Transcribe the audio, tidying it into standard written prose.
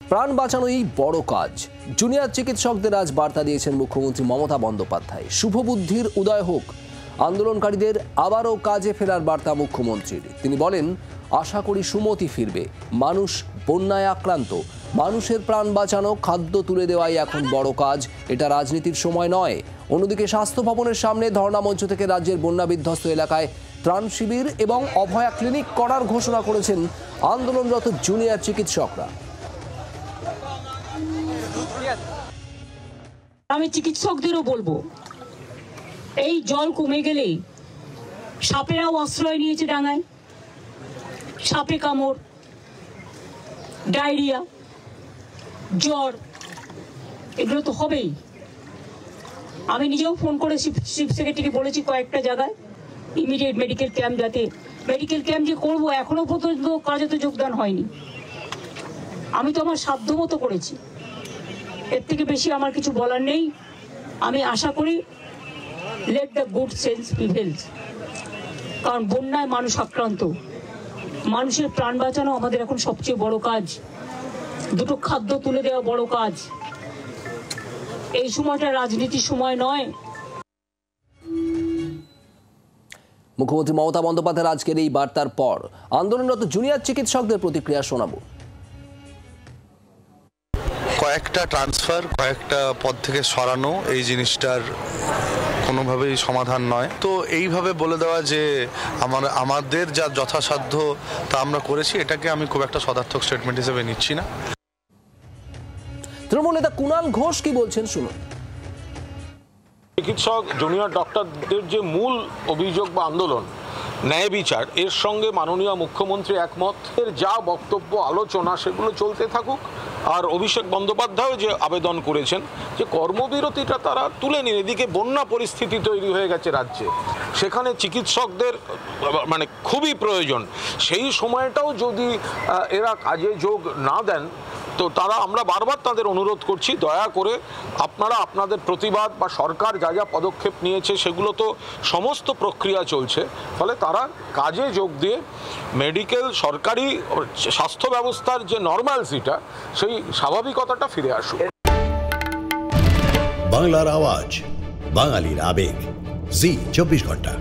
প্রাণ বাঁচানোই বড় কাজ। জুনিয়র চিকিৎসকদের আজ বার্তা দিয়েছেন মুখ্যমন্ত্রী মমতা বন্দ্যোপাধ্যায়। শুভবুদ্ধির উদয় হোক, আন্দোলনকারীদের আবারও কাজে ফেরার বার্তা মুখ্যমন্ত্রীর। তিনি বলেন, আশা করি সুমতি ফিরবে। মানুষ বন্যায় আক্রান্ত, মানুষের প্রাণ বাঁচানো, খাদ্য তুলে দেওয়াই এখন বড় কাজ। এটা রাজনীতির সময় নয়। অন্যদিকে স্বাস্থ্য ভবনের সামনে ধর্ণা মঞ্চ থেকে রাজ্যের বন্যা বিধ্বস্ত এলাকায় ত্রাণ শিবির এবং অভয়া ক্লিনিক করার ঘোষণা করেছেন আন্দোলনরত জুনিয়র চিকিৎসকরা। আমি চিকিৎসকদেরও বলবো, এই জল কমে গেলেই সাপেরাও আশ্রয় নিয়েছে ডাঙায়। সাপে কামড়, ডায়রিয়া, জ্বর, এগুলো তো হবেই। আমি নিজেও ফোন করে চিফ সেক্রেটারিকে বলেছি কয়েকটা জায়গায় ইমিডিয়েট মেডিকেল ক্যাম্প, যাতে মেডিকেল ক্যাম্প যে করবো এখনো পর্যন্ত কাজে তো যোগদান হয়নি। আমি তো আমার সাধ্য মতো করেছি, এর থেকে বেশি আমার কিছু বলার নেই। আমি আশা করি let the good sense prevails, কারণ বন্যায় মানুষ আক্রান্ত, মানুষের প্রাণ বাঁচানো আমাদের এখন সবচেয়ে বড় কাজ। দুটো খাদ্য তুলে দেওয়া বড় কাজ। এই সময়টা রাজনীতির সময় নয়। মুখ্যমন্ত্রী মমতা বন্দ্যোপাধ্যায়ের আজকের এই বার্তার পর আন্দোলনরত জুনিয়র চিকিৎসকদের প্রতিক্রিয়া শোনাবো। কয়েকটা ট্রান্সফার, কয়েকটা পদ থেকে সরানো এই জিনিসটার কোনোভাবেই সমাধান নয়। তো এইভাবে বলে দেওয়া যে আমাদের যা যথাসাধ্য তা আমরা করেছি, এটাকে আমি খুব একটা সদার্থক স্টেটমেন্ট হিসেবে নিচ্ছি না। তৃণমূল নেতা কুণাল ঘোষ কি বলছেন শুনুন। চিকিৎসক জুনিয়র ডক্টরদের যে মূল অভিযোগ বা আন্দোলন ন্যায় বিচার, এর সঙ্গে মাননীয় মুখ্যমন্ত্রী একমত। এর যা বক্তব্য আলোচনা সেগুলো চলতে থাকুক। আর অভিষেক বন্দ্যোপাধ্যায়ও যে আবেদন করেছেন যে কর্মবিরতিটা তারা তুলে নিন। এদিকে বন্যা পরিস্থিতি তৈরি হয়ে গেছে রাজ্যে, সেখানে চিকিৎসকদের মানে খুবই প্রয়োজন। সেই সময়টাও যদি এরা কাজে যোগ না দেন, তো আমরা বারবার তাদের অনুরোধ করছি, দয়া করে আপনারা আপনাদের প্রতিবাদ বা সরকার যা যা পদক্ষেপ নিয়েছে সেগুলো তো সমস্ত প্রক্রিয়া চলছে, ফলে তারা কাজে যোগ দিয়ে মেডিকেল সরকারি স্বাস্থ্য ব্যবস্থার যে নর্মালসিটা, সেই স্বাভাবিকতাটা ফিরে আসুক। বাংলার আওয়াজ, বাঙালির আবেগ, জি 24 ঘন্টা।